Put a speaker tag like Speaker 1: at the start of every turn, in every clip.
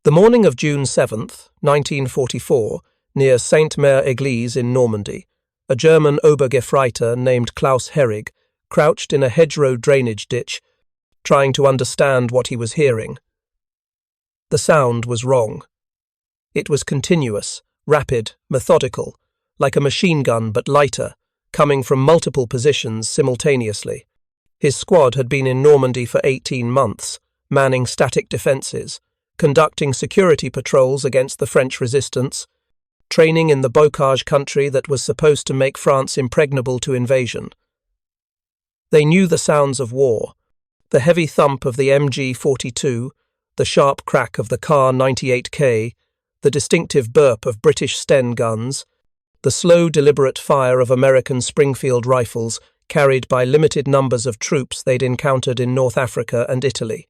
Speaker 1: The morning of June 7th, 1944, near Sainte-Mère-Église in Normandy, a German Obergefreiter named Klaus Herrig crouched in a hedgerow drainage ditch, trying to understand what he was hearing. The sound was wrong. It was continuous, rapid, methodical, like a machine gun but lighter, coming from multiple positions simultaneously. His squad had been in Normandy for 18 months, manning static defences, conducting security patrols against the French resistance, training in the Bocage country that was supposed to make France impregnable to invasion. They knew the sounds of war, the heavy thump of the MG-42, the sharp crack of the Kar-98K, the distinctive burp of British Sten guns, the slow, deliberate fire of American Springfield rifles carried by limited numbers of troops they'd encountered in North Africa and Italy.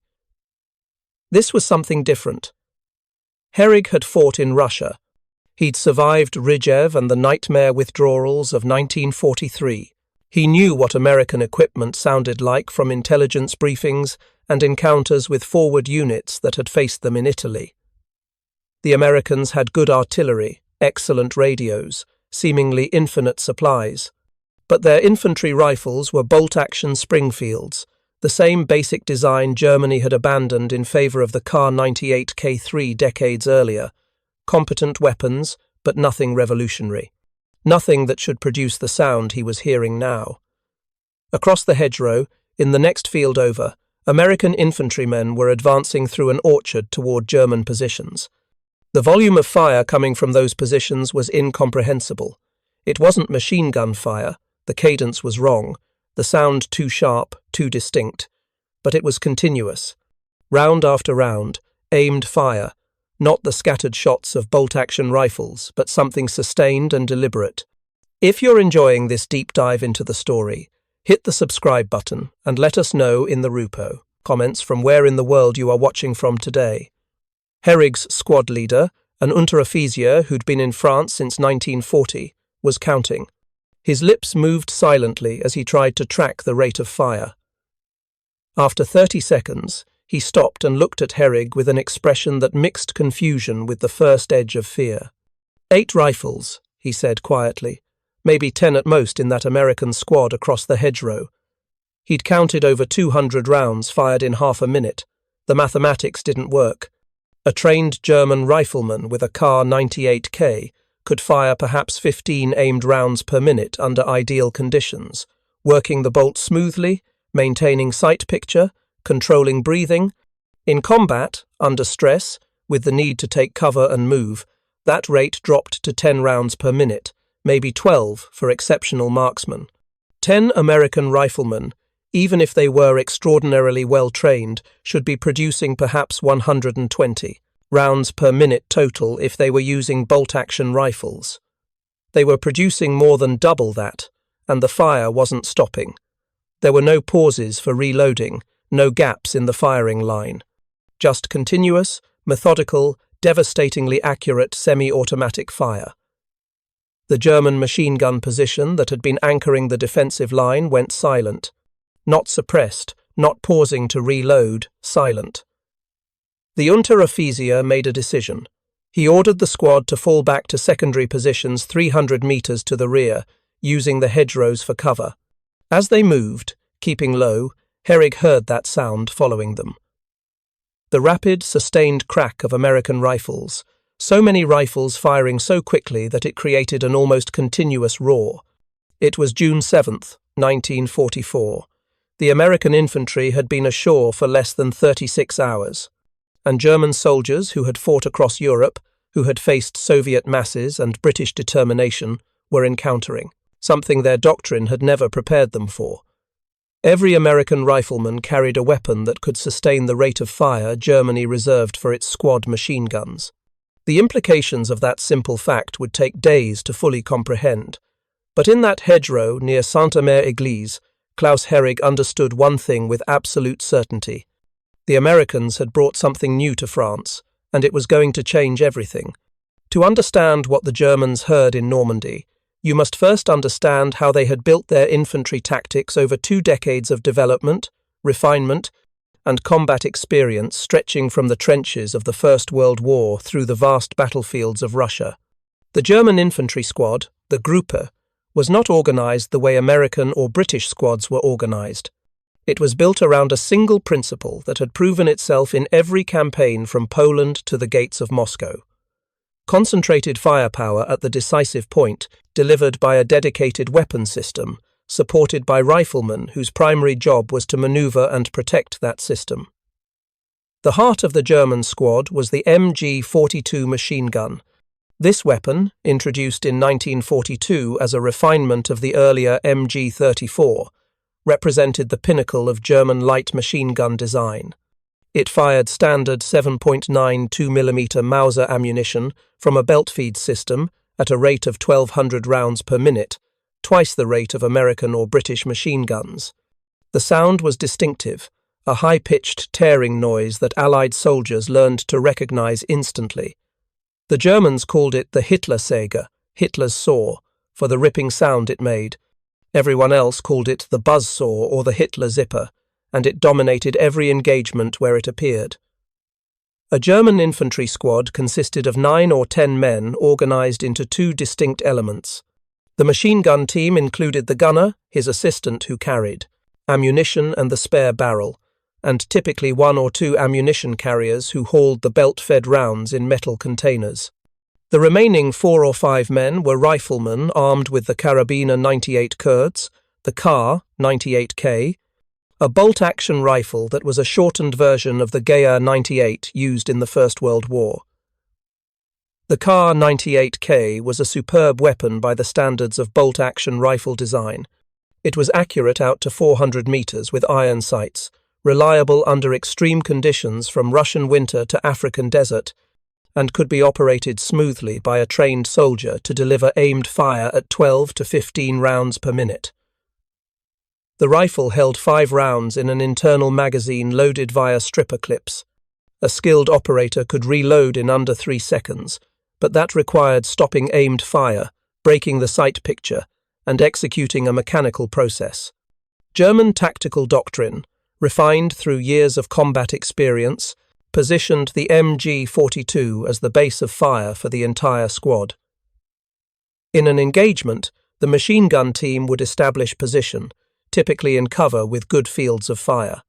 Speaker 1: This was something different. Herrig had fought in Russia. He'd survived Rzhev and the nightmare withdrawals of 1943. He knew what American equipment sounded like from intelligence briefings and encounters with forward units that had faced them in Italy. The Americans had good artillery, excellent radios, seemingly infinite supplies. But their infantry rifles were bolt-action Springfields, the same basic design Germany had abandoned in favour of the Kar-98K3 decades earlier. Competent weapons, but nothing revolutionary. Nothing that should produce the sound he was hearing now. Across the hedgerow, in the next field over, American infantrymen were advancing through an orchard toward German positions. The volume of fire coming from those positions was incomprehensible. It wasn't machine gun fire, the cadence was wrong, the sound too sharp, too distinct. But it was continuous. Round after round, aimed fire, not the scattered shots of bolt-action rifles, but something sustained and deliberate. If you're enjoying this deep dive into the story, hit the subscribe button and let us know in the Rupo comments from where in the world you are watching from today. Herrig's squad leader, an Unteroffizier who'd been in France since 1940, was counting. His lips moved silently as he tried to track the rate of fire. After 30 seconds, he stopped and looked at Herrig with an expression that mixed confusion with the first edge of fear. 8 rifles, he said quietly, maybe 10 at most in that American squad across the hedgerow. He'd counted over 200 rounds fired in half a minute. The mathematics didn't work. A trained German rifleman with a Kar-98K could fire perhaps 15 aimed rounds per minute under ideal conditions, working the bolt smoothly, maintaining sight picture, controlling breathing. In combat, under stress, with the need to take cover and move, that rate dropped to 10 rounds per minute, maybe 12 for exceptional marksmen. 10 American riflemen, even if they were extraordinarily well trained, should be producing perhaps 120 rounds per minute total if they were using bolt-action rifles. They were producing more than double that, and the fire wasn't stopping. There were no pauses for reloading, no gaps in the firing line. Just continuous, methodical, devastatingly accurate semi-automatic fire. The German machine gun position that had been anchoring the defensive line went silent. Not suppressed, not pausing to reload, silent. The Unteroffizier made a decision. He ordered the squad to fall back to secondary positions 300 metres to the rear, using the hedgerows for cover. As they moved, keeping low, Herrig heard that sound following them. The rapid, sustained crack of American rifles, so many rifles firing so quickly that it created an almost continuous roar. It was June 7th, 1944. The American infantry had been ashore for less than 36 hours. And German soldiers who had fought across Europe, who had faced Soviet masses and British determination, were encountering something their doctrine had never prepared them for. Every American rifleman carried a weapon that could sustain the rate of fire Germany reserved for its squad machine guns. The implications of that simple fact would take days to fully comprehend. But in that hedgerow near Sainte-Mère-Église, Klaus Herrig understood one thing with absolute certainty. The Americans had brought something new to France, and it was going to change everything. To understand what the Germans heard in Normandy, you must first understand how they had built their infantry tactics over 2 decades of development, refinement, and combat experience stretching from the trenches of the First World War through the vast battlefields of Russia. The German infantry squad, the Gruppe, was not organized the way American or British squads were organized. It was built around a single principle that had proven itself in every campaign from Poland to the gates of Moscow. Concentrated firepower at the decisive point, delivered by a dedicated weapon system, supported by riflemen whose primary job was to maneuver and protect that system. The heart of the German squad was the MG-42 machine gun. This weapon, introduced in 1942 as a refinement of the earlier MG-34, represented the pinnacle of German light machine gun design. It fired standard 7.92 mm Mauser ammunition from a belt-feed system at a rate of 1,200 rounds per minute, twice the rate of American or British machine guns. The sound was distinctive, a high-pitched tearing noise that Allied soldiers learned to recognize instantly. The Germans called it the Hitlersäge, Hitler's saw, for the ripping sound it made. Everyone else called it the buzzsaw or the Hitler zipper, and it dominated every engagement where it appeared. A German infantry squad consisted of 9 or 10 men organized into 2 distinct elements. The machine gun team included the gunner, his assistant who carried, ammunition and the spare barrel, and typically 1 or 2 ammunition carriers who hauled the belt-fed rounds in metal containers. The remaining 4 or 5 men were riflemen armed with the Karabiner 98 Kurz, the Kar 98K, a bolt-action rifle that was a shortened version of the Gewehr 98 used in the First World War. The Kar 98K was a superb weapon by the standards of bolt-action rifle design. It was accurate out to 400 meters with iron sights, reliable under extreme conditions from Russian winter to African desert, and could be operated smoothly by a trained soldier to deliver aimed fire at 12 to 15 rounds per minute. The rifle held 5 rounds in an internal magazine loaded via stripper clips. A skilled operator could reload in under 3 seconds, but that required stopping aimed fire, breaking the sight picture, and executing a mechanical process. German tactical doctrine, refined through years of combat experience, positioned the MG-42 as the base of fire for the entire squad. In an engagement, the machine gun team would establish position, typically in cover with good fields of fire.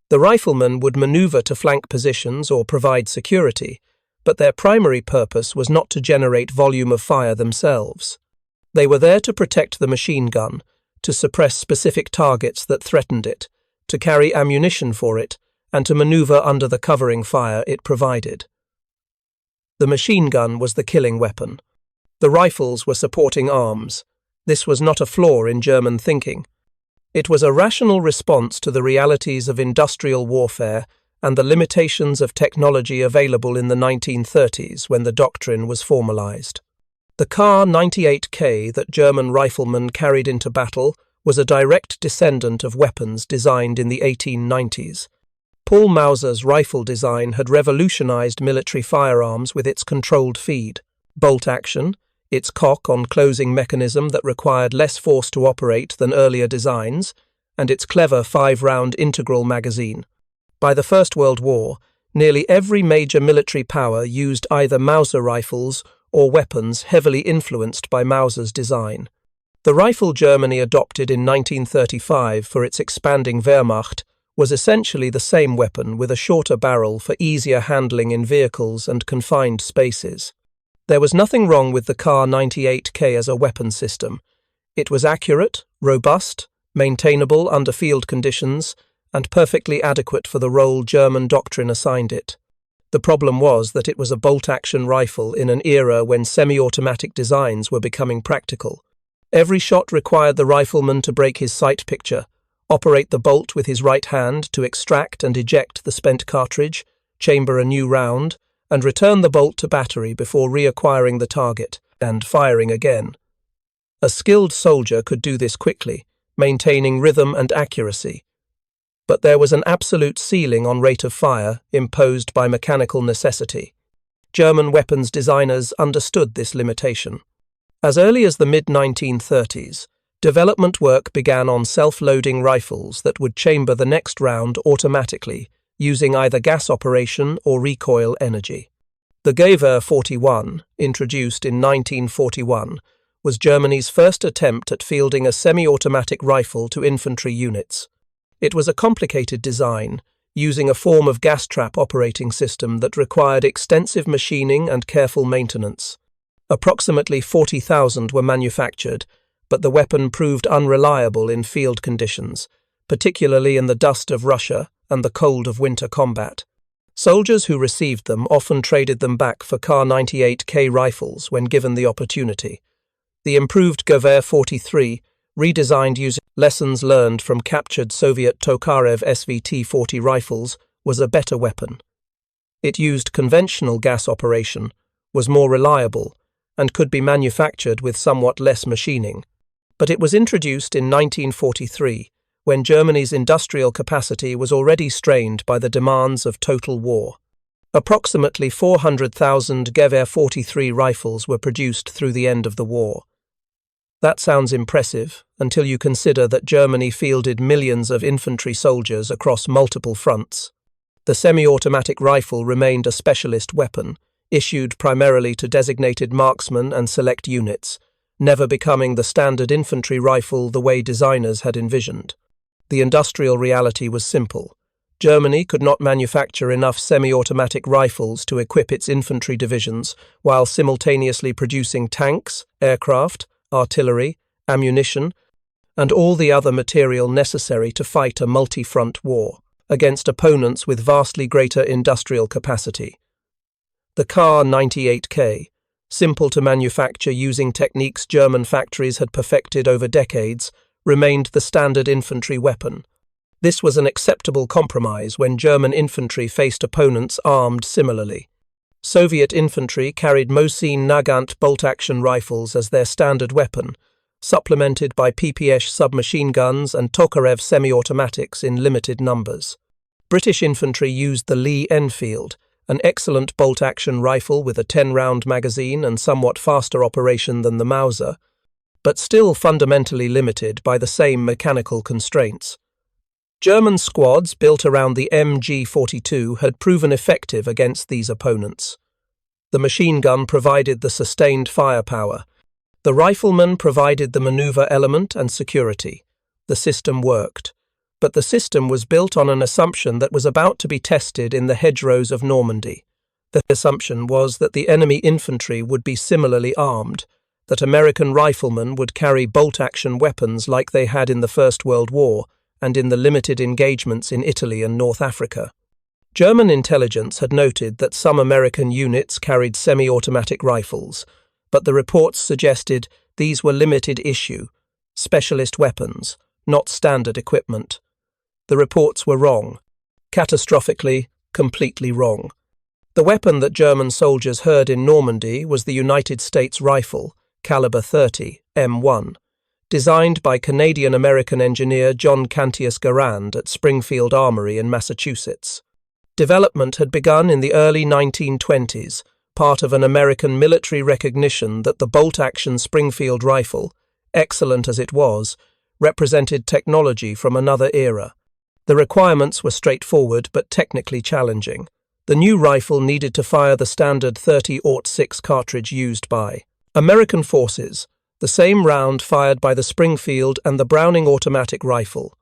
Speaker 1: The riflemen would maneuver to flank positions or provide security, but their primary purpose was not to generate volume of fire themselves. They were there to protect the machine gun, to suppress specific targets that threatened it, to carry ammunition for it, and to maneuver under the covering fire it provided. The machine gun was the killing weapon. The rifles were supporting arms. This was not a flaw in German thinking. It was a rational response to the realities of industrial warfare and the limitations of technology available in the 1930s when the doctrine was formalized. The Kar 98K that German riflemen carried into battle was a direct descendant of weapons designed in the 1890s. Paul Mauser's rifle design had revolutionized military firearms with its controlled feed, bolt action, its cock-on-closing mechanism that required less force to operate than earlier designs, and its clever 5-round integral magazine. By the First World War, nearly every major military power used either Mauser rifles or weapons heavily influenced by Mauser's design. The rifle Germany adopted in 1935 for its expanding Wehrmacht was essentially the same weapon with a shorter barrel for easier handling in vehicles and confined spaces. There was nothing wrong with the Kar 98K as a weapon system. It was accurate, robust, maintainable under field conditions, and perfectly adequate for the role German doctrine assigned it. The problem was that it was a bolt-action rifle in an era when semi-automatic designs were becoming practical. Every shot required the rifleman to break his sight picture, operate the bolt with his right hand to extract and eject the spent cartridge, chamber a new round, and return the bolt to battery before reacquiring the target and firing again. A skilled soldier could do this quickly, maintaining rhythm and accuracy. But there was an absolute ceiling on rate of fire imposed by mechanical necessity. German weapons designers understood this limitation. As early as the mid-1930s, development work began on self-loading rifles that would chamber the next round automatically, using either gas operation or recoil energy. The Gewehr 41, introduced in 1941, was Germany's first attempt at fielding a semi-automatic rifle to infantry units. It was a complicated design, using a form of gas trap operating system that required extensive machining and careful maintenance. Approximately 40,000 were manufactured, but the weapon proved unreliable in field conditions, particularly in the dust of Russia and the cold of winter combat. Soldiers who received them often traded them back for Kar 98K rifles when given the opportunity. The improved Gewehr 43, redesigned using lessons learned from captured Soviet Tokarev SVT-40 rifles, was a better weapon. It used conventional gas operation, was more reliable, and could be manufactured with somewhat less machining. But it was introduced in 1943, when Germany's industrial capacity was already strained by the demands of total war. Approximately 400,000 Gewehr 43 rifles were produced through the end of the war. That sounds impressive until you consider that Germany fielded millions of infantry soldiers across multiple fronts. The semi-automatic rifle remained a specialist weapon, issued primarily to designated marksmen and select units, never becoming the standard infantry rifle the way designers had envisioned. The industrial reality was simple. Germany could not manufacture enough semi-automatic rifles to equip its infantry divisions while simultaneously producing tanks, aircraft, artillery, ammunition, and all the other material necessary to fight a multi-front war against opponents with vastly greater industrial capacity. The Kar 98K, simple to manufacture using techniques German factories had perfected over decades, remained the standard infantry weapon. This was an acceptable compromise when German infantry faced opponents armed similarly. Soviet infantry carried Mosin Nagant bolt-action rifles as their standard weapon, supplemented by PPS submachine guns and Tokarev semi-automatics in limited numbers. British infantry used the Lee Enfield, an excellent bolt-action rifle with a 10-round magazine and somewhat faster operation than the Mauser, but still fundamentally limited by the same mechanical constraints. German squads built around the MG42 had proven effective against these opponents. The machine gun provided the sustained firepower. The riflemen provided the maneuver element and security. The system worked. But the system was built on an assumption that was about to be tested in the hedgerows of Normandy. The assumption was that the enemy infantry would be similarly armed, that American riflemen would carry bolt-action weapons like they had in the First World War, and in the limited engagements in Italy and North Africa. German intelligence had noted that some American units carried semi-automatic rifles, but the reports suggested these were limited issue, specialist weapons, not standard equipment. The reports were wrong. Catastrophically, completely wrong. The weapon that German soldiers heard in Normandy was the United States rifle, caliber 30, M1. Designed by Canadian-American engineer John Cantius Garand at Springfield Armory in Massachusetts. Development had begun in the early 1920s, part of an American military recognition that the bolt-action Springfield rifle, excellent as it was, represented technology from another era. The requirements were straightforward but technically challenging. The new rifle needed to fire the standard .30-06 cartridge used by American forces, the same round fired by the Springfield and the Browning automatic rifle.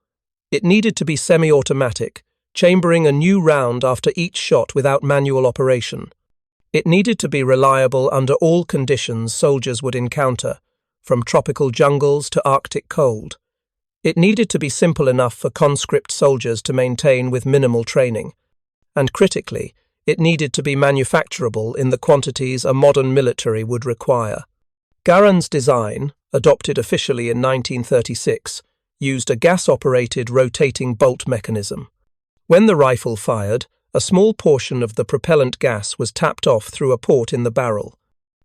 Speaker 1: It needed to be semi-automatic, chambering a new round after each shot without manual operation. It needed to be reliable under all conditions soldiers would encounter, from tropical jungles to Arctic cold. It needed to be simple enough for conscript soldiers to maintain with minimal training. And critically, it needed to be manufacturable in the quantities a modern military would require. Garand's design, adopted officially in 1936, used a gas-operated rotating bolt mechanism. When the rifle fired, a small portion of the propellant gas was tapped off through a port in the barrel.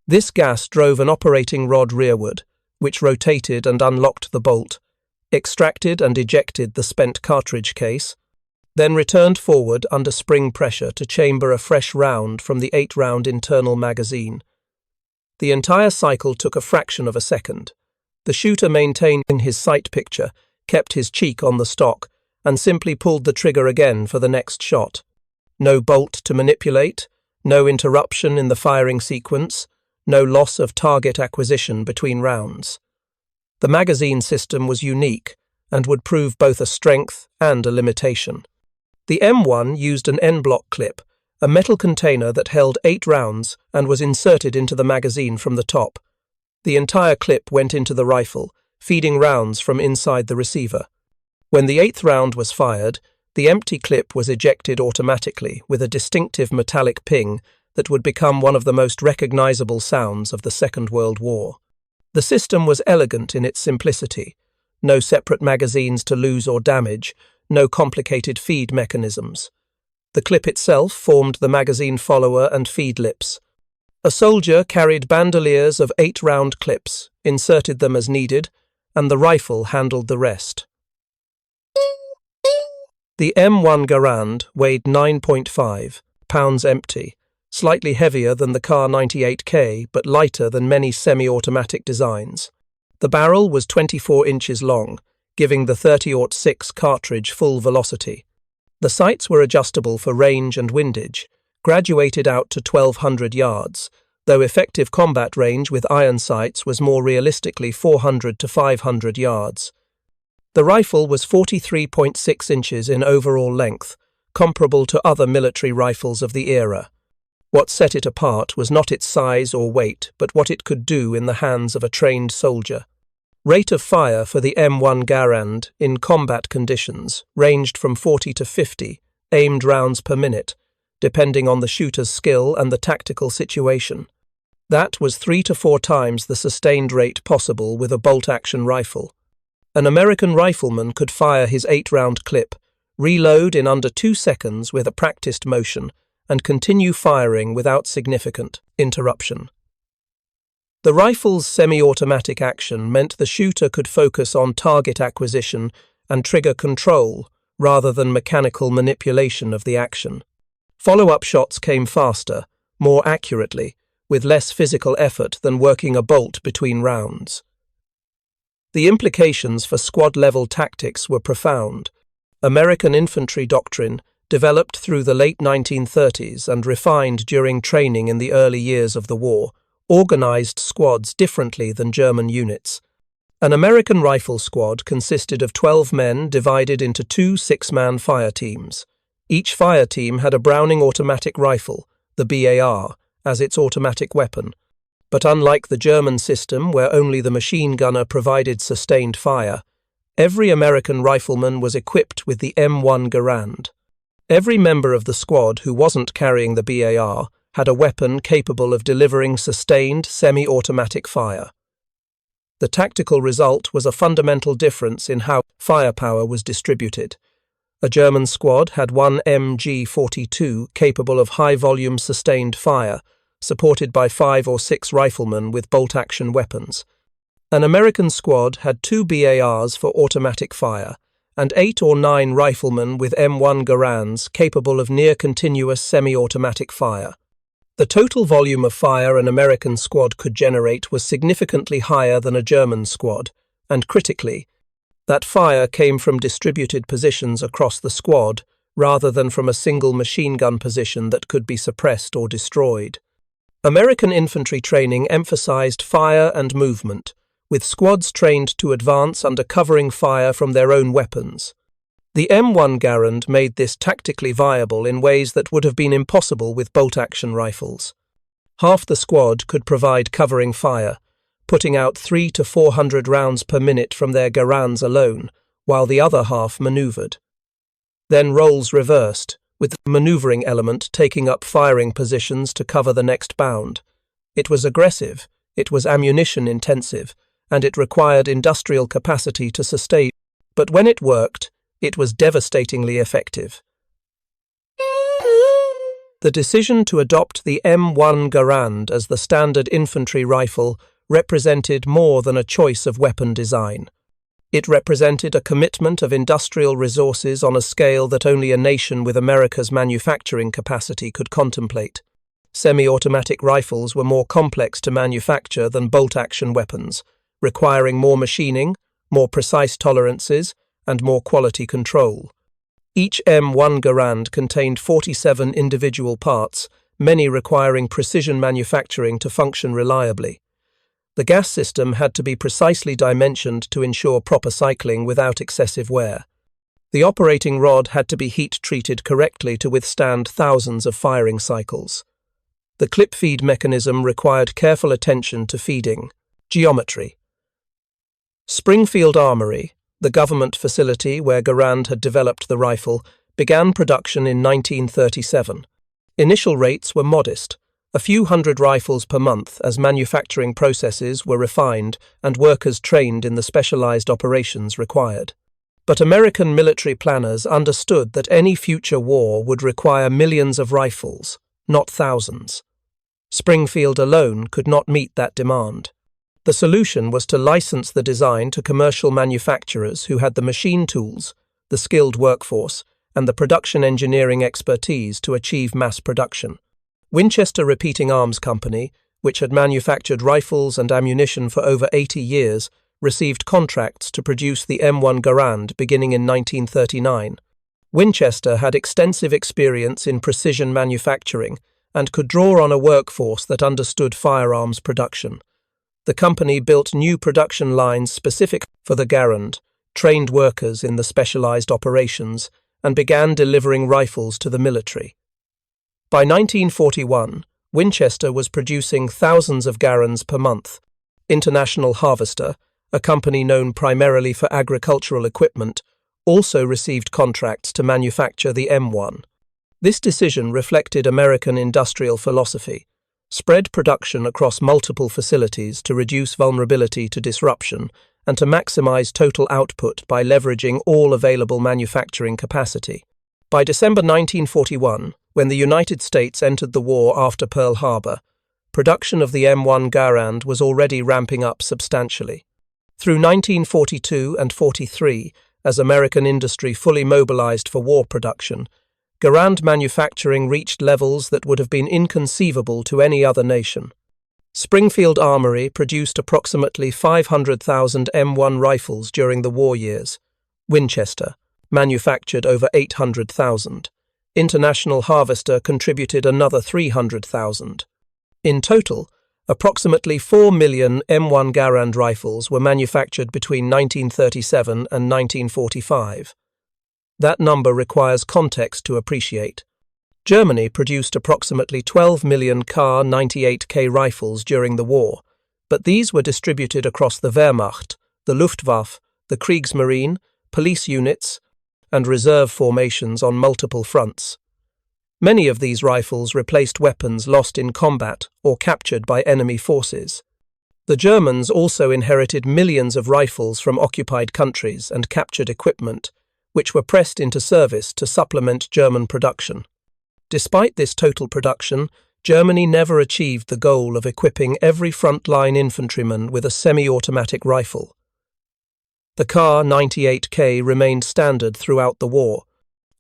Speaker 1: This gas drove an operating rod rearward, which rotated and unlocked the bolt, extracted and ejected the spent cartridge case, then returned forward under spring pressure to chamber a fresh round from the 8-round internal magazine. The entire cycle took a fraction of a second. The shooter maintained his sight picture, kept his cheek on the stock, and simply pulled the trigger again for the next shot. No bolt to manipulate, no interruption in the firing sequence, no loss of target acquisition between rounds. The magazine system was unique and would prove both a strength and a limitation. The M1 used an N-block clip, a metal container that held 8 rounds and was inserted into the magazine from the top. The entire clip went into the rifle, feeding rounds from inside the receiver. When the 8th round was fired, the empty clip was ejected automatically with a distinctive metallic ping that would become one of the most recognizable sounds of the Second World War. The system was elegant in its simplicity. No separate magazines to lose or damage, no complicated feed mechanisms. The clip itself formed the magazine follower and feed lips. A soldier carried bandoliers of 8-round clips, inserted them as needed, and the rifle handled the rest. The M1 Garand weighed 9.5 pounds empty, slightly heavier than the Kar 98K but lighter than many semi-automatic designs. The barrel was 24 inches long, giving the .30-06 cartridge full velocity. The sights were adjustable for range and windage, graduated out to 1,200 yards, though effective combat range with iron sights was more realistically 400 to 500 yards. The rifle was 43.6 inches in overall length, comparable to other military rifles of the era. What set it apart was not its size or weight, but what it could do in the hands of a trained soldier. Rate of fire for the M1 Garand in combat conditions ranged from 40 to 50 aimed rounds per minute, depending on the shooter's skill and the tactical situation. That was 3 to 4 times the sustained rate possible with a bolt-action rifle. An American rifleman could fire his 8-round clip, reload in under 2 seconds with a practiced motion, and continue firing without significant interruption. The rifle's semi-automatic action meant the shooter could focus on target acquisition and trigger control rather than mechanical manipulation of the action. Follow-up shots came faster, more accurately, with less physical effort than working a bolt between rounds. The implications for squad-level tactics were profound. American infantry doctrine, developed through the late 1930s and refined during training in the early years of the war, organized squads differently than German units. An American rifle squad consisted of 12 men divided into 2 6-man fire teams. Each fire team had a Browning automatic rifle, the BAR, as its automatic weapon. But unlike the German system, where only the machine gunner provided sustained fire, every American rifleman was equipped with the M1 Garand. Every member of the squad who wasn't carrying the BAR had a weapon capable of delivering sustained semi-automatic fire. The tactical result was a fundamental difference in how firepower was distributed. A German squad had one MG-42 capable of high-volume sustained fire, supported by 5 or 6 riflemen with bolt-action weapons. An American squad had 2 BARs for automatic fire, and 8 or 9 riflemen with M1 Garands capable of near-continuous semi-automatic fire. The total volume of fire an American squad could generate was significantly higher than a German squad, and critically, that fire came from distributed positions across the squad rather than from a single machine gun position that could be suppressed or destroyed. American infantry training emphasized fire and movement, with squads trained to advance under covering fire from their own weapons. The M1 Garand made this tactically viable in ways that would have been impossible with bolt-action rifles. Half the squad could provide covering fire, putting out 300 to 400 rounds per minute from their Garands alone, while the other half maneuvered. Then roles reversed, with the maneuvering element taking up firing positions to cover the next bound. It was aggressive, it was ammunition-intensive, and it required industrial capacity to sustain, but when it worked, it was devastatingly effective. The decision to adopt the M1 Garand as the standard infantry rifle represented more than a choice of weapon design. It represented a commitment of industrial resources on a scale that only a nation with America's manufacturing capacity could contemplate. Semi-automatic rifles were more complex to manufacture than bolt-action weapons, requiring more machining, more precise tolerances, and more quality control. Each M1 Garand contained 47 individual parts, many requiring precision manufacturing to function reliably. The gas system had to be precisely dimensioned to ensure proper cycling without excessive wear. The operating rod had to be heat-treated correctly to withstand thousands of firing cycles. The clip feed mechanism required careful attention to feeding. Geometry. Springfield Armory, the government facility where Garand had developed the rifle, began production in 1937. Initial rates were modest, a few hundred rifles per month as manufacturing processes were refined and workers trained in the specialized operations required. But American military planners understood that any future war would require millions of rifles, not thousands. Springfield alone could not meet that demand. The solution was to license the design to commercial manufacturers who had the machine tools, the skilled workforce, and the production engineering expertise to achieve mass production. Winchester Repeating Arms Company, which had manufactured rifles and ammunition for over 80 years, received contracts to produce the M1 Garand beginning in 1939. Winchester had extensive experience in precision manufacturing and could draw on a workforce that understood firearms production. The company built new production lines specific for the Garand, trained workers in the specialized operations, and began delivering rifles to the military. By 1941, Winchester was producing thousands of Garands per month. International Harvester, a company known primarily for agricultural equipment, also received contracts to manufacture the M1. This decision reflected American industrial philosophy: spread production across multiple facilities to reduce vulnerability to disruption and to maximize total output by leveraging all available manufacturing capacity. By December 1941, when the United States entered the war after Pearl Harbor, production of the M1 Garand was already ramping up substantially. Through 1942 and 43, as American industry fully mobilized for war production, Garand manufacturing reached levels that would have been inconceivable to any other nation. Springfield Armory produced approximately 500,000 M1 rifles during the war years. Winchester manufactured over 800,000. International Harvester contributed another 300,000. In total, approximately 4 million M1 Garand rifles were manufactured between 1937 and 1945. That number requires context to appreciate. Germany produced approximately 12 million Kar 98K rifles during the war, but these were distributed across the Wehrmacht, the Luftwaffe, the Kriegsmarine, police units, and reserve formations on multiple fronts. Many of these rifles replaced weapons lost in combat or captured by enemy forces. The Germans also inherited millions of rifles from occupied countries and captured equipment, which were pressed into service to supplement German production. Despite this total production, Germany never achieved the goal of equipping every frontline infantryman with a semi-automatic rifle. The Kar 98K remained standard throughout the war.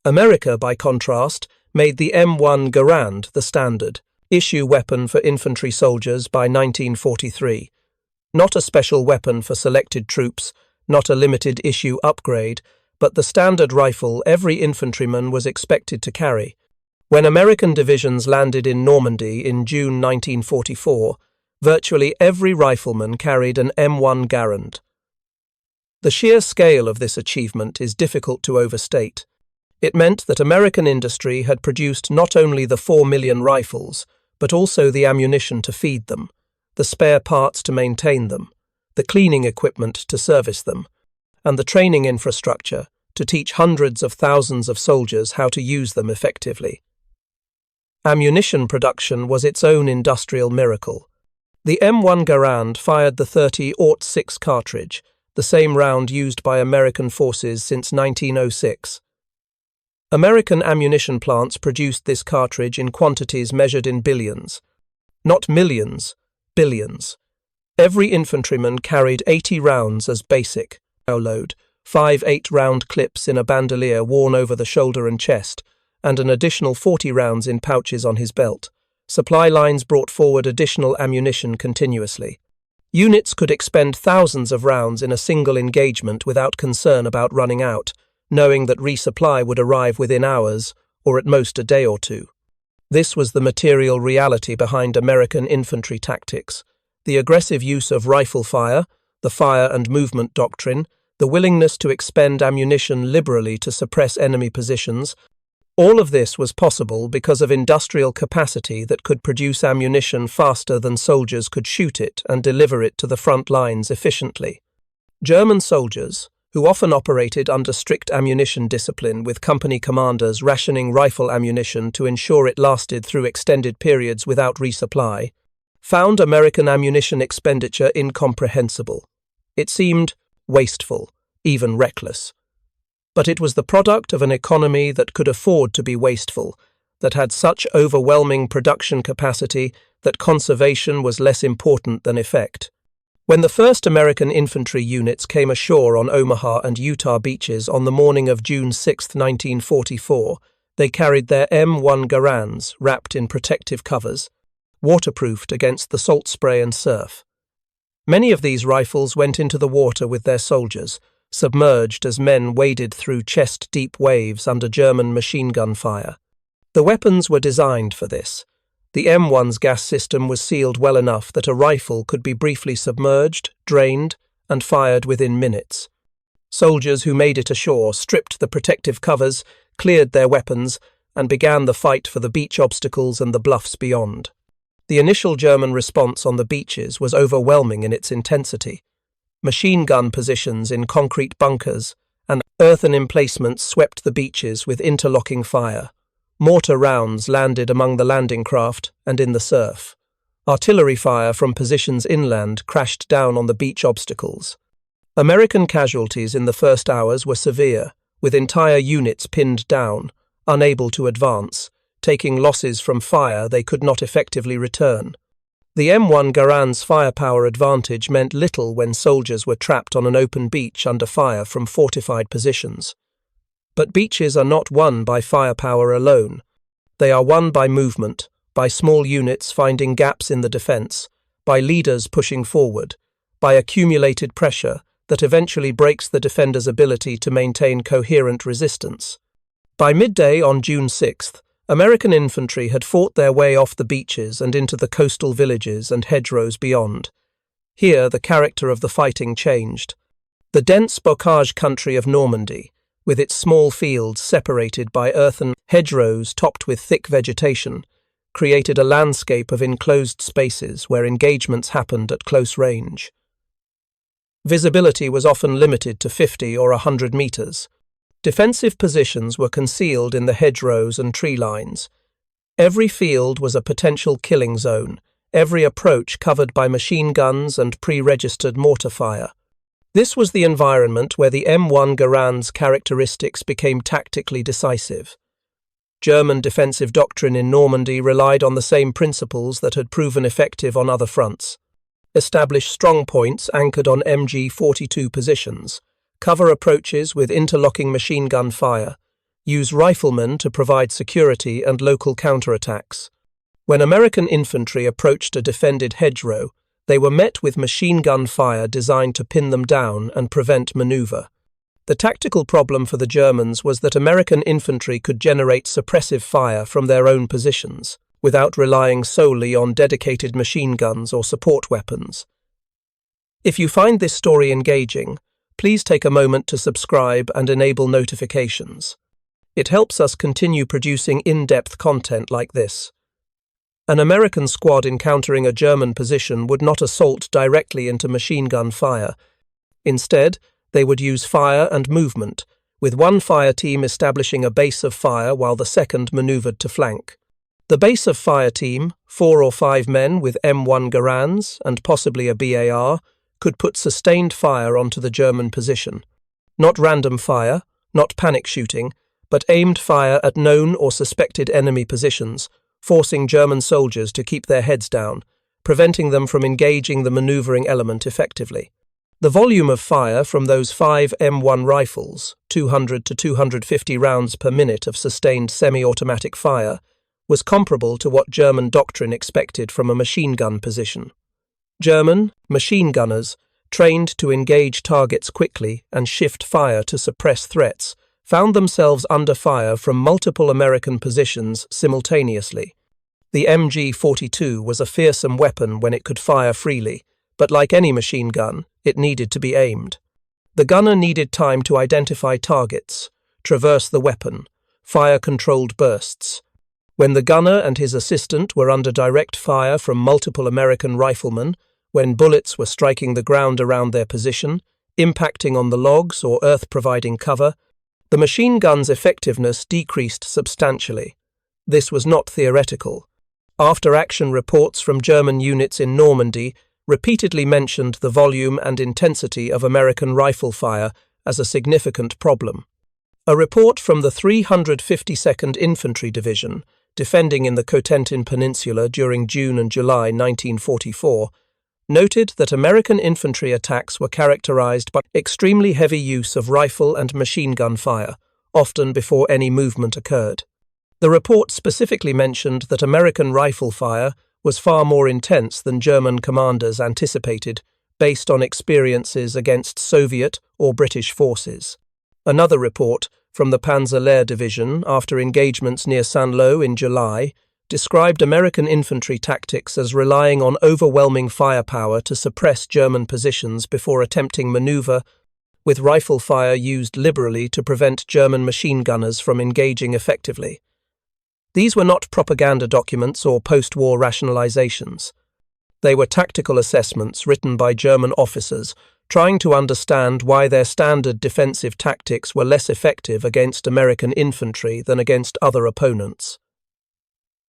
Speaker 1: America, by contrast, made the M1 Garand the standard issue weapon for infantry soldiers by 1943. Not a special weapon for selected troops, not a limited issue upgrade, but the standard rifle every infantryman was expected to carry. When American divisions landed in Normandy in June 1944, virtually every rifleman carried an M1 Garand. The sheer scale of this achievement is difficult to overstate. It meant that American industry had produced not only the 4 million rifles, but also the ammunition to feed them, the spare parts to maintain them, the cleaning equipment to service them, and the training infrastructure to teach hundreds of thousands of soldiers how to use them effectively. Ammunition production was its own industrial miracle. The M1 Garand fired the .30-06 cartridge, the same round used by American forces since 1906. American ammunition plants produced this cartridge in quantities measured in billions. Not millions, billions. Every infantryman carried 80 rounds as basic load, 5 8-round clips in a bandolier worn over the shoulder and chest, and an additional 40 rounds in pouches on his belt. Supply lines brought forward additional ammunition continuously. Units could expend thousands of rounds in a single engagement without concern about running out, knowing that resupply would arrive within hours, or at most a day or two. This was the material reality behind American infantry tactics: the aggressive use of rifle fire, the fire and movement doctrine, the willingness to expend ammunition liberally to suppress enemy positions. All of this was possible because of industrial capacity that could produce ammunition faster than soldiers could shoot it and deliver it to the front lines efficiently. German soldiers, who often operated under strict ammunition discipline with company commanders rationing rifle ammunition to ensure it lasted through extended periods without resupply, found American ammunition expenditure incomprehensible. It seemed wasteful, even reckless. But it was the product of an economy that could afford to be wasteful, that had such overwhelming production capacity that conservation was less important than effect. When the first American infantry units came ashore on Omaha and Utah beaches on the morning of June 6, 1944, they carried their M1 Garands wrapped in protective covers, waterproofed against the salt spray and surf. Many of these rifles went into the water with their soldiers, submerged as men waded through chest-deep waves under German machine gun fire. The weapons were designed for this. The M1's gas system was sealed well enough that a rifle could be briefly submerged, drained, and fired within minutes. Soldiers who made it ashore stripped the protective covers, cleared their weapons, and began the fight for the beach obstacles and the bluffs beyond. The initial German response on the beaches was overwhelming in its intensity. Machine gun positions in concrete bunkers and earthen emplacements swept the beaches with interlocking fire. Mortar rounds landed among the landing craft and in the surf. Artillery fire from positions inland crashed down on the beach obstacles. American casualties in the first hours were severe, with entire units pinned down, unable to advance, taking losses from fire they could not effectively return. The M1 Garand's firepower advantage meant little when soldiers were trapped on an open beach under fire from fortified positions. But beaches are not won by firepower alone. They are won by movement, by small units finding gaps in the defense, by leaders pushing forward, by accumulated pressure that eventually breaks the defender's ability to maintain coherent resistance. By midday on June 6th, American infantry had fought their way off the beaches and into the coastal villages and hedgerows beyond. Here the character of the fighting changed. The dense bocage country of Normandy, with its small fields separated by earthen hedgerows topped with thick vegetation, created a landscape of enclosed spaces where engagements happened at close range. Visibility was often limited to 50 or 100 meters. Defensive positions were concealed in the hedgerows and tree lines. Every field was a potential killing zone, every approach covered by machine guns and pre-registered mortar fire. This was the environment where the M1 Garand's characteristics became tactically decisive. German defensive doctrine in Normandy relied on the same principles that had proven effective on other fronts. Establish strong points anchored on MG-42 positions, cover approaches with interlocking machine gun fire, use riflemen to provide security and local counterattacks. When American infantry approached a defended hedgerow, they were met with machine gun fire designed to pin them down and prevent maneuver. The tactical problem for the Germans was that American infantry could generate suppressive fire from their own positions, without relying solely on dedicated machine guns or support weapons. If you find this story engaging, please take a moment to subscribe and enable notifications. It helps us continue producing in-depth content like this. An American squad encountering a German position would not assault directly into machine gun fire. Instead, they would use fire and movement, with one fire team establishing a base of fire while the second maneuvered to flank. The base of fire team, 4 or 5 men with M1 Garands and possibly a BAR, could put sustained fire onto the German position. Not random fire, not panic shooting, but aimed fire at known or suspected enemy positions, forcing German soldiers to keep their heads down, preventing them from engaging the maneuvering element effectively. The volume of fire from those 5 M1 rifles, 200 to 250 rounds per minute of sustained semi-automatic fire, was comparable to what German doctrine expected from a machine gun position. German machine gunners, trained to engage targets quickly and shift fire to suppress threats, found themselves under fire from multiple American positions simultaneously. The MG-42 was a fearsome weapon when it could fire freely, but like any machine gun, it needed to be aimed. The gunner needed time to identify targets, traverse the weapon, fire controlled bursts. When the gunner and his assistant were under direct fire from multiple American riflemen, when bullets were striking the ground around their position, impacting on the logs or earth providing cover, the machine gun's effectiveness decreased substantially. This was not theoretical. After-action reports from German units in Normandy repeatedly mentioned the volume and intensity of American rifle fire as a significant problem. A report from the 352nd Infantry Division, defending in the Cotentin Peninsula during June and July 1944, noted that American infantry attacks were characterized by extremely heavy use of rifle and machine gun fire, often before any movement occurred. The report specifically mentioned that American rifle fire was far more intense than German commanders anticipated, based on experiences against Soviet or British forces. Another report from the Panzer-Lehr Division, after engagements near Saint-Lô in July, described American infantry tactics as relying on overwhelming firepower to suppress German positions before attempting maneuver, with rifle fire used liberally to prevent German machine gunners from engaging effectively. These were not propaganda documents or post-war rationalizations. They were tactical assessments written by German officers trying to understand why their standard defensive tactics were less effective against American infantry than against other opponents.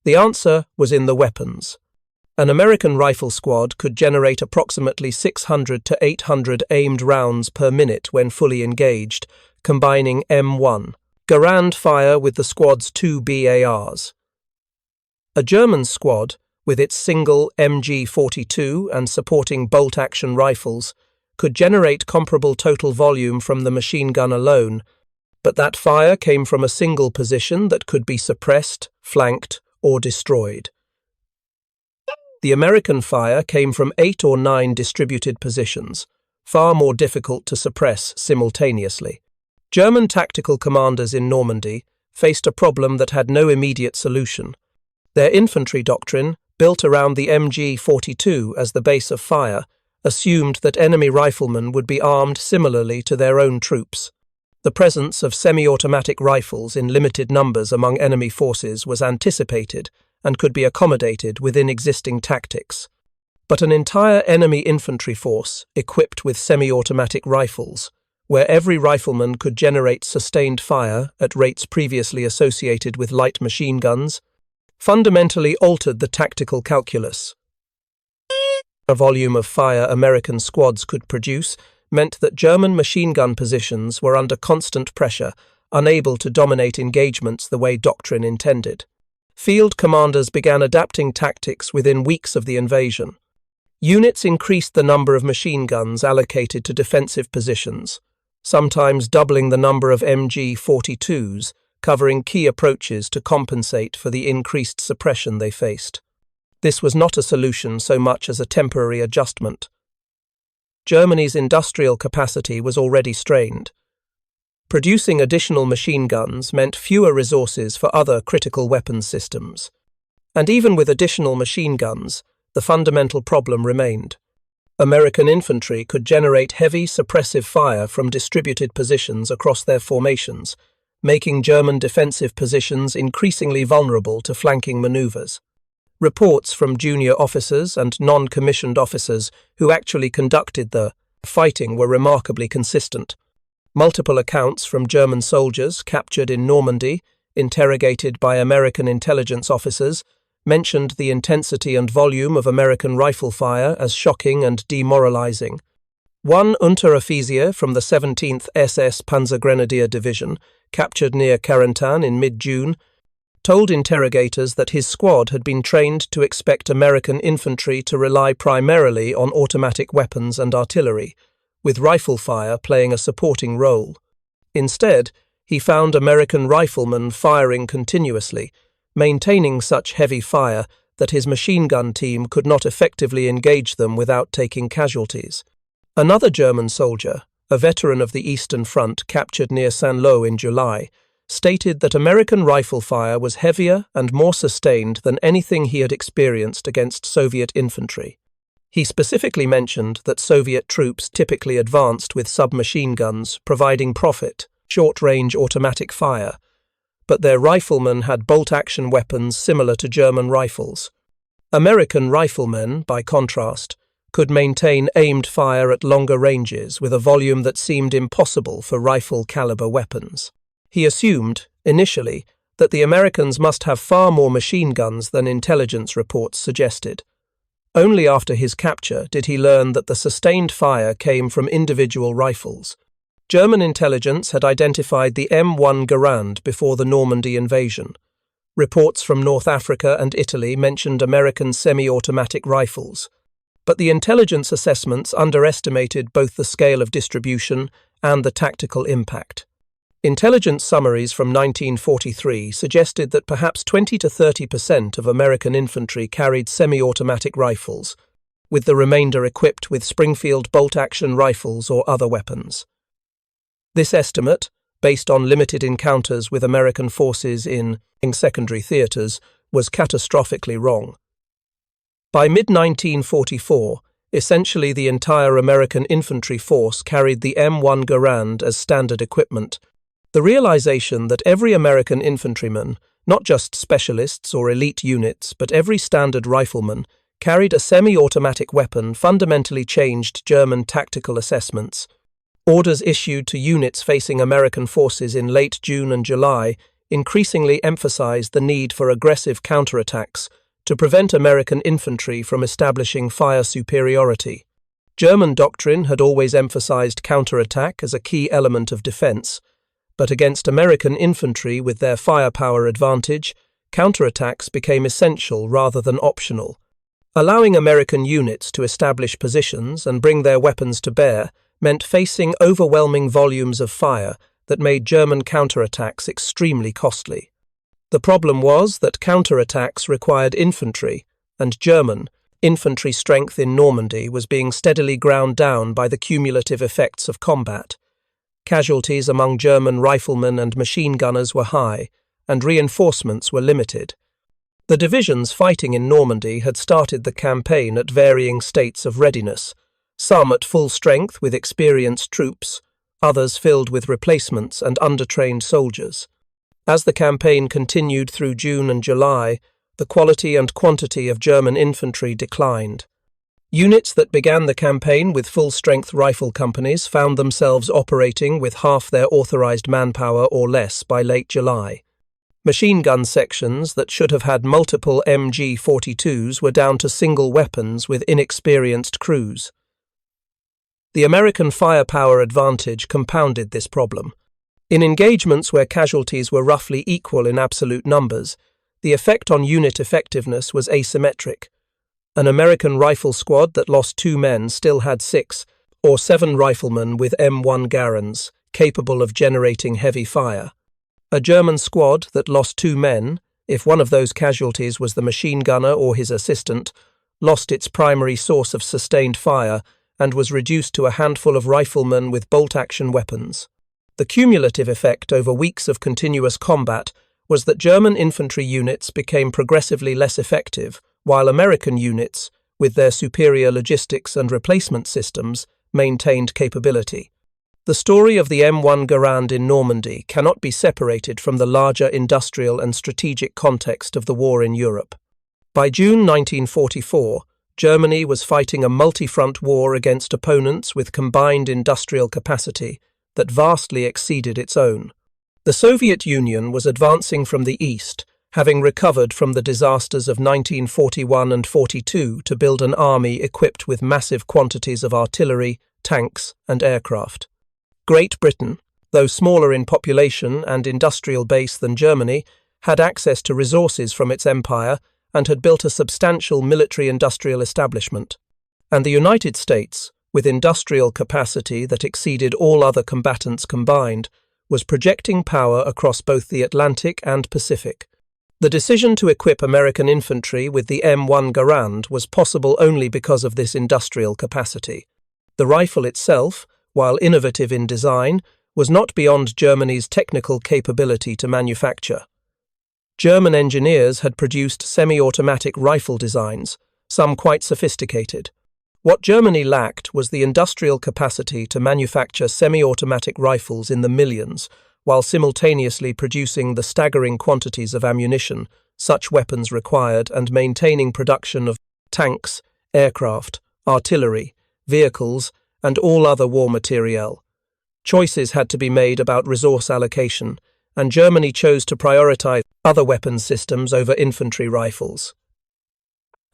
Speaker 1: The answer was in the weapons. An American rifle squad could generate approximately 600 to 800 aimed rounds per minute when fully engaged, combining M1 Garand fire with the squad's 2 BARs. A German squad, with its single MG-42 and supporting bolt-action rifles, could generate comparable total volume from the machine gun alone, but that fire came from a single position that could be suppressed, flanked, or destroyed. The American fire came from 8 or 9 distributed positions, far more difficult to suppress simultaneously. German tactical commanders in Normandy faced a problem that had no immediate solution. Their infantry doctrine, built around the MG-42 as the base of fire, assumed that enemy riflemen would be armed similarly to their own troops. The presence of semi-automatic rifles in limited numbers among enemy forces was anticipated and could be accommodated within existing tactics. But an entire enemy infantry force equipped with semi-automatic rifles, where every rifleman could generate sustained fire at rates previously associated with light machine guns, fundamentally altered the tactical calculus. The volume of fire American squads could produce meant that German machine gun positions were under constant pressure, unable to dominate engagements the way doctrine intended. Field commanders began adapting tactics within weeks of the invasion. Units increased the number of machine guns allocated to defensive positions, sometimes doubling the number of MG-42s, covering key approaches to compensate for the increased suppression they faced. This was not a solution so much as a temporary adjustment. Germany's industrial capacity was already strained. Producing additional machine guns meant fewer resources for other critical weapons systems. And even with additional machine guns, the fundamental problem remained. American infantry could generate heavy suppressive fire from distributed positions across their formations, making German defensive positions increasingly vulnerable to flanking maneuvers. Reports from junior officers and non-commissioned officers who actually conducted the fighting were remarkably consistent. Multiple accounts from German soldiers captured in Normandy, interrogated by American intelligence officers, mentioned the intensity and volume of American rifle fire as shocking and demoralizing. One Unteroffizier from the 17th SS Panzergrenadier Division, captured near Carentan in mid-June, told interrogators that his squad had been trained to expect American infantry to rely primarily on automatic weapons and artillery, with rifle fire playing a supporting role. Instead, he found American riflemen firing continuously, maintaining such heavy fire that his machine gun team could not effectively engage them without taking casualties. Another German soldier, a veteran of the Eastern Front captured near Saint-Lô in July, stated that American rifle fire was heavier and more sustained than anything he had experienced against Soviet infantry. He specifically mentioned that Soviet troops typically advanced with submachine guns, providing profit, short-range automatic fire, but their riflemen had bolt-action weapons similar to German rifles. American riflemen, by contrast, could maintain aimed fire at longer ranges with a volume that seemed impossible for rifle-caliber weapons. He assumed, initially, that the Americans must have far more machine guns than intelligence reports suggested. Only after his capture did he learn that the sustained fire came from individual rifles. German intelligence had identified the M1 Garand before the Normandy invasion. Reports from North Africa and Italy mentioned American semi-automatic rifles, but the intelligence assessments underestimated both the scale of distribution and the tactical impact. Intelligence summaries from 1943 suggested that perhaps 20 to 30% of American infantry carried semi-automatic rifles, with the remainder equipped with Springfield bolt-action rifles or other weapons. This estimate, based on limited encounters with American forces in secondary theaters, was catastrophically wrong. By mid-1944, essentially the entire American infantry force carried the M1 Garand as standard equipment. The realization that every American infantryman, not just specialists or elite units, but every standard rifleman, carried a semi-automatic weapon fundamentally changed German tactical assessments. Orders issued to units facing American forces in late June and July increasingly emphasized the need for aggressive counterattacks to prevent American infantry from establishing fire superiority. German doctrine had always emphasized counterattack as a key element of defense, but against American infantry with their firepower advantage, counterattacks became essential rather than optional. Allowing American units to establish positions and bring their weapons to bear meant facing overwhelming volumes of fire that made German counterattacks extremely costly. The problem was that counterattacks required infantry, and German infantry strength in Normandy was being steadily ground down by the cumulative effects of combat. Casualties among German riflemen and machine gunners were high, and reinforcements were limited. The divisions fighting in Normandy had started the campaign at varying states of readiness, some at full strength with experienced troops, others filled with replacements and undertrained soldiers. As the campaign continued through June and July, the quality and quantity of German infantry declined. Units that began the campaign with full-strength rifle companies found themselves operating with half their authorized manpower or less by late July. Machine gun sections that should have had multiple MG-42s were down to single weapons with inexperienced crews. The American firepower advantage compounded this problem. In engagements where casualties were roughly equal in absolute numbers, the effect on unit effectiveness was asymmetric. An American rifle squad that lost 2 men still had 6 or 7 riflemen with M1 Garands, capable of generating heavy fire. A German squad that lost 2 men, if one of those casualties was the machine gunner or his assistant, lost its primary source of sustained fire and was reduced to a handful of riflemen with bolt-action weapons. The cumulative effect over weeks of continuous combat was that German infantry units became progressively less effective, while American units, with their superior logistics and replacement systems, maintained capability. The story of the M1 Garand in Normandy cannot be separated from the larger industrial and strategic context of the war in Europe. By June 1944, Germany was fighting a multi-front war against opponents with combined industrial capacity that vastly exceeded its own. The Soviet Union was advancing from the east, having recovered from the disasters of 1941 and 42 to build an army equipped with massive quantities of artillery, tanks, and aircraft. Great Britain, though smaller in population and industrial base than Germany, had access to resources from its empire and had built a substantial military-industrial establishment. And the United States, with industrial capacity that exceeded all other combatants combined, was projecting power across both the Atlantic and Pacific. The decision to equip American infantry with the M1 Garand was possible only because of this industrial capacity. The rifle itself, while innovative in design, was not beyond Germany's technical capability to manufacture. German engineers had produced semi-automatic rifle designs, some quite sophisticated. What Germany lacked was the industrial capacity to manufacture semi-automatic rifles in the millions, while simultaneously producing the staggering quantities of ammunition such weapons required and maintaining production of tanks, aircraft, artillery, vehicles, and all other war materiel. Choices had to be made about resource allocation, and Germany chose to prioritize other weapons systems over infantry rifles.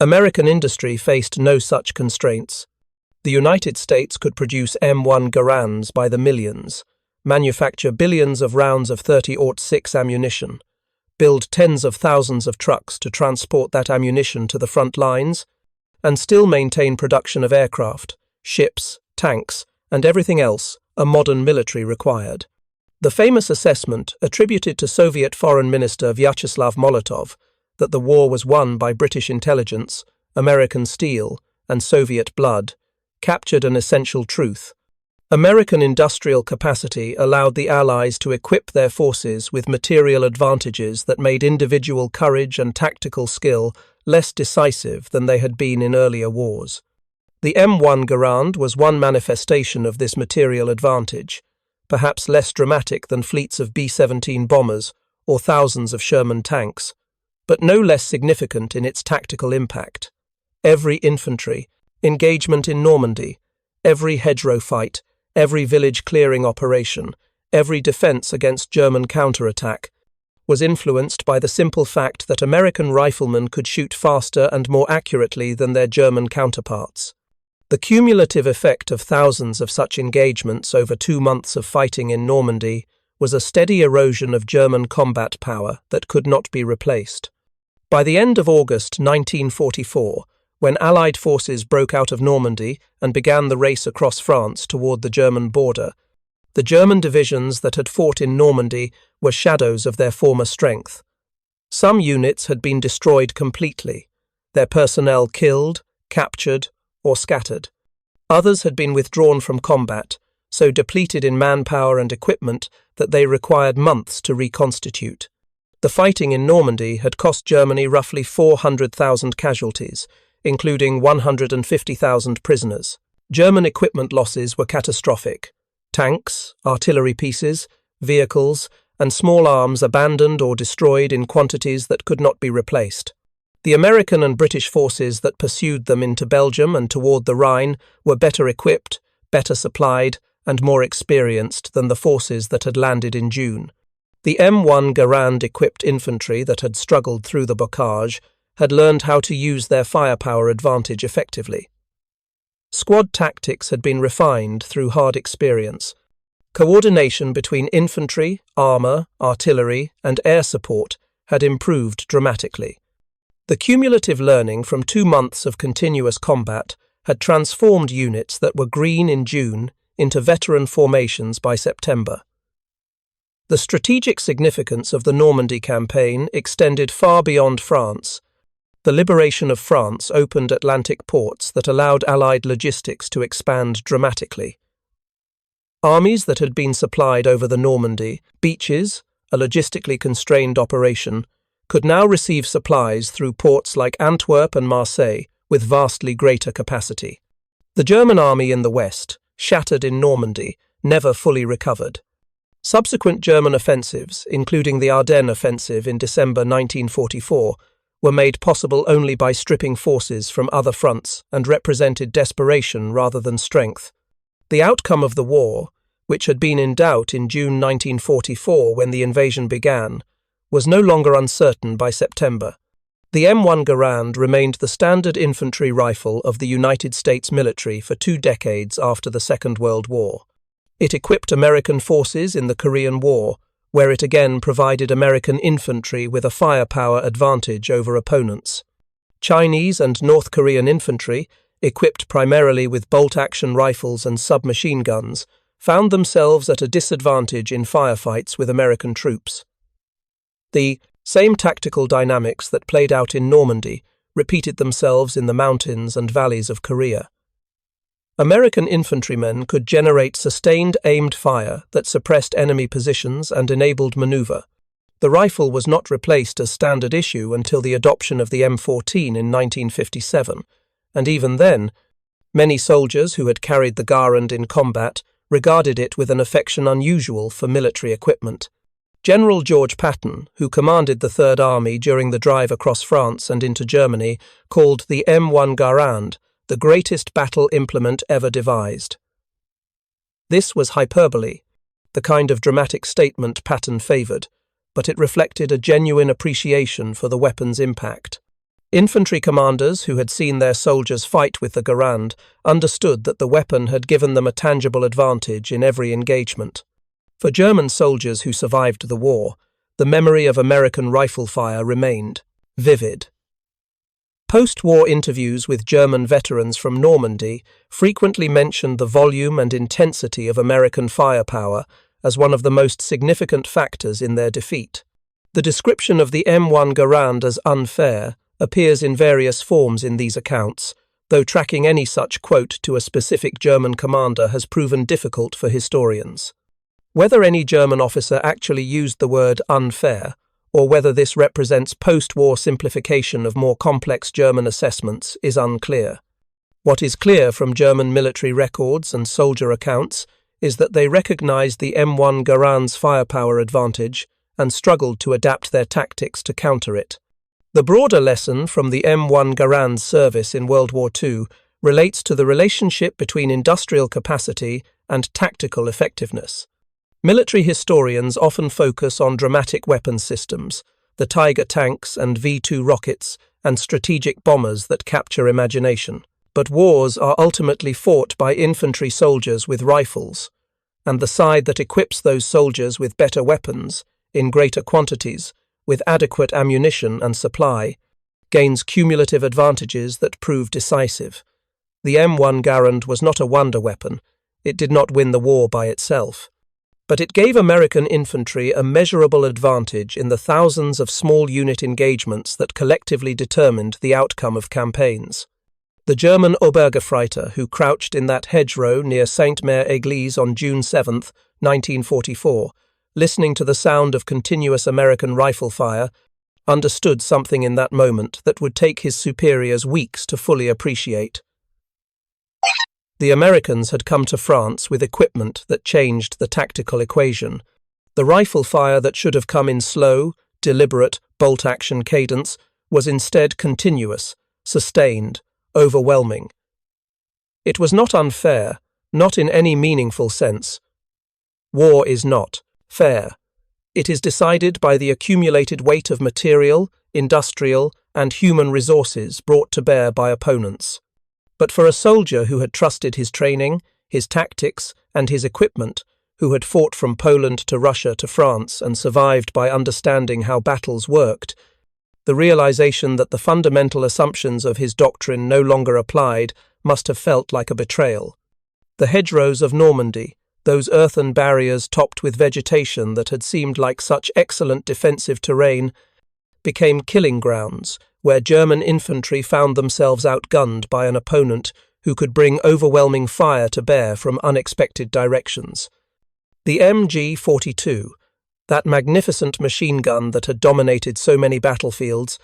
Speaker 1: American industry faced no such constraints. The United States could produce M1 Garands by the millions, manufacture billions of rounds of 30-06 ammunition, build tens of thousands of trucks to transport that ammunition to the front lines, and still maintain production of aircraft, ships, tanks, and everything else a modern military required. The famous assessment attributed to Soviet Foreign Minister Vyacheslav Molotov that the war was won by British intelligence, American steel, and Soviet blood captured an essential truth. American industrial capacity allowed the Allies to equip their forces with material advantages that made individual courage and tactical skill less decisive than they had been in earlier wars. The M1 Garand was one manifestation of this material advantage, perhaps less dramatic than fleets of B-17 bombers or thousands of Sherman tanks, but no less significant in its tactical impact. Every infantry, engagement in Normandy, every Hedgerow fight, every village clearing operation, every defense against German counterattack, was influenced by the simple fact that American riflemen could shoot faster and more accurately than their German counterparts. The cumulative effect of thousands of such engagements over 2 months of fighting in Normandy was a steady erosion of German combat power that could not be replaced. By the end of August 1944, when Allied forces broke out of Normandy and began the race across France toward the German border, the German divisions that had fought in Normandy were shadows of their former strength. Some units had been destroyed completely, their personnel killed, captured, or scattered. Others had been withdrawn from combat, so depleted in manpower and equipment that they required months to reconstitute. The fighting in Normandy had cost Germany roughly 400,000 casualties, including 150,000 prisoners. German equipment losses were catastrophic. Tanks, artillery pieces, vehicles, and small arms abandoned or destroyed in quantities that could not be replaced. The American and British forces that pursued them into Belgium and toward the Rhine were better equipped, better supplied, and more experienced than the forces that had landed in June. The M1 Garand-equipped infantry that had struggled through the bocage had learned how to use their firepower advantage effectively. Squad tactics had been refined through hard experience. Coordination between infantry, armour, artillery, and air support had improved dramatically. The cumulative learning from 2 months of continuous combat had transformed units that were green in June into veteran formations by September. The strategic significance of the Normandy campaign extended far beyond France. The liberation of France opened Atlantic ports that allowed Allied logistics to expand dramatically. Armies that had been supplied over the Normandy beaches, a logistically constrained operation, could now receive supplies through ports like Antwerp and Marseille with vastly greater capacity. The German army in the west, shattered in Normandy, never fully recovered. Subsequent German offensives, including the Ardennes offensive in December 1944, were made possible only by stripping forces from other fronts and represented desperation rather than strength. The outcome of the war, which had been in doubt in June 1944 when the invasion began, was no longer uncertain by September. The M1 Garand remained the standard infantry rifle of the United States military for 2 decades after the Second World War. It equipped American forces in the Korean War, where it again provided American infantry with a firepower advantage over opponents. Chinese and North Korean infantry, equipped primarily with bolt-action rifles and submachine guns, found themselves at a disadvantage in firefights with American troops. The Same tactical dynamics that played out in Normandy repeated themselves in the mountains and valleys of Korea. American infantrymen could generate sustained aimed fire that suppressed enemy positions and enabled maneuver. The rifle was not replaced as standard issue until the adoption of the M14 in 1957, and even then, many soldiers who had carried the Garand in combat regarded it with an affection unusual for military equipment. General George Patton, who commanded the Third Army during the drive across France and into Germany, called the M1 Garand the greatest battle implement ever devised. This was hyperbole, the kind of dramatic statement Patton favoured, but it reflected a genuine appreciation for the weapon's impact. Infantry commanders who had seen their soldiers fight with the Garand understood that the weapon had given them a tangible advantage in every engagement. For German soldiers who survived the war, the memory of American rifle fire remained vivid. Post-war interviews with German veterans from Normandy frequently mentioned the volume and intensity of American firepower as one of the most significant factors in their defeat. The description of the M1 Garand as unfair appears in various forms in these accounts, though tracking any such quote to a specific German commander has proven difficult for historians. Whether any German officer actually used the word unfair, or whether this represents post-war simplification of more complex German assessments, is unclear. What is clear from German military records and soldier accounts is that they recognized the M1 Garand's firepower advantage and struggled to adapt their tactics to counter it. The broader lesson from the M1 Garand's service in World War II relates to the relationship between industrial capacity and tactical effectiveness. Military historians often focus on dramatic weapons systems, the Tiger tanks and V-2 rockets, and strategic bombers that capture imagination. But wars are ultimately fought by infantry soldiers with rifles, and the side that equips those soldiers with better weapons, in greater quantities, with adequate ammunition and supply, gains cumulative advantages that prove decisive. The M1 Garand was not a wonder weapon. It did not win the war by itself. But it gave American infantry a measurable advantage in the thousands of small unit engagements that collectively determined the outcome of campaigns. The German Obergefreiter, who crouched in that hedgerow near Sainte-Mère-Église on June 7, 1944, listening to the sound of continuous American rifle fire, understood something in that moment that would take his superiors weeks to fully appreciate. The Americans had come to France with equipment that changed the tactical equation. The rifle fire that should have come in slow, deliberate, bolt-action cadence was instead continuous, sustained, overwhelming. It was not unfair, not in any meaningful sense. War is not fair. It is decided by the accumulated weight of material, industrial, and human resources brought to bear by opponents. But for a soldier who had trusted his training, his tactics, and his equipment, who had fought from Poland to Russia to France and survived by understanding how battles worked, the realization that the fundamental assumptions of his doctrine no longer applied must have felt like a betrayal. The hedgerows of Normandy, those earthen barriers topped with vegetation that had seemed like such excellent defensive terrain, became killing grounds, where German infantry found themselves outgunned by an opponent who could bring overwhelming fire to bear from unexpected directions. The MG-42, that magnificent machine gun that had dominated so many battlefields,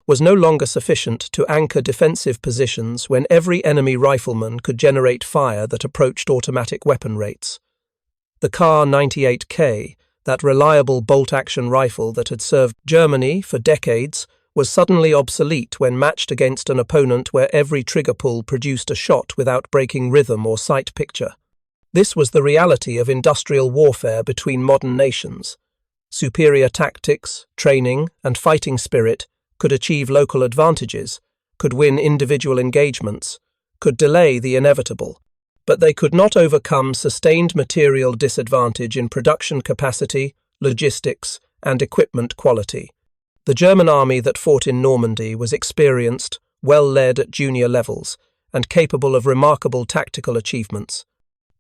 Speaker 1: was no longer sufficient to anchor defensive positions when every enemy rifleman could generate fire that approached automatic weapon rates. The Kar-98K, that reliable bolt-action rifle that had served Germany for decades, was suddenly obsolete when matched against an opponent where every trigger pull produced a shot without breaking rhythm or sight picture. This was the reality of industrial warfare between modern nations. Superior tactics, training, and fighting spirit could achieve local advantages, could win individual engagements, could delay the inevitable, but they could not overcome sustained material disadvantage in production capacity, logistics, and equipment quality. The German army that fought in Normandy was experienced, well led at junior levels, and capable of remarkable tactical achievements.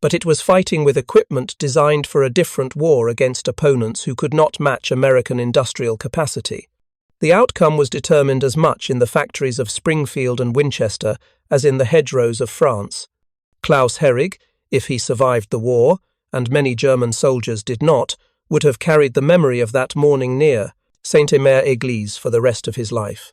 Speaker 1: But it was fighting with equipment designed for a different war against opponents who could not match American industrial capacity. The outcome was determined as much in the factories of Springfield and Winchester as in the hedgerows of France. Klaus Herrig, if he survived the war, and many German soldiers did not, would have carried the memory of that morning near Saint-Omer-Église for the rest of his life.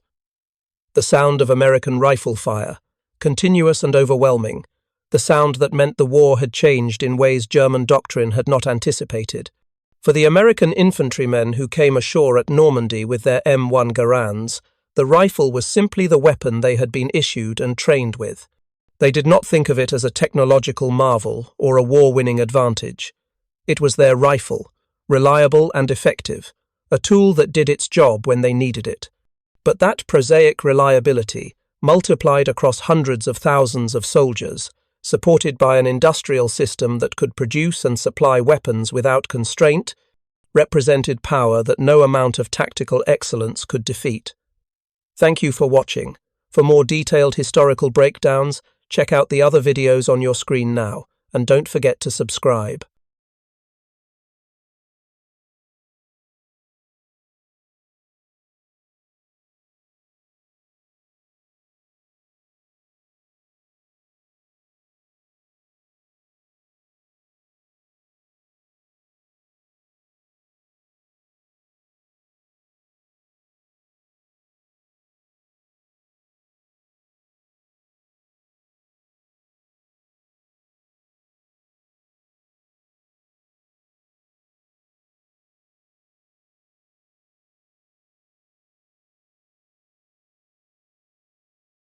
Speaker 1: The sound of American rifle fire, continuous and overwhelming, the sound that meant the war had changed in ways German doctrine had not anticipated. For the American infantrymen who came ashore at Normandy with their M1 Garands, the rifle was simply the weapon they had been issued and trained with. They did not think of it as a technological marvel or a war-winning advantage. It was their rifle, reliable and effective, a tool that did its job when they needed it. But that prosaic reliability, multiplied across hundreds of thousands of soldiers, supported by an industrial system that could produce and supply weapons without constraint, represented power that no amount of tactical excellence could defeat. Thank you for watching. For more detailed historical breakdowns, check out the other videos on your screen now, and don't forget to subscribe.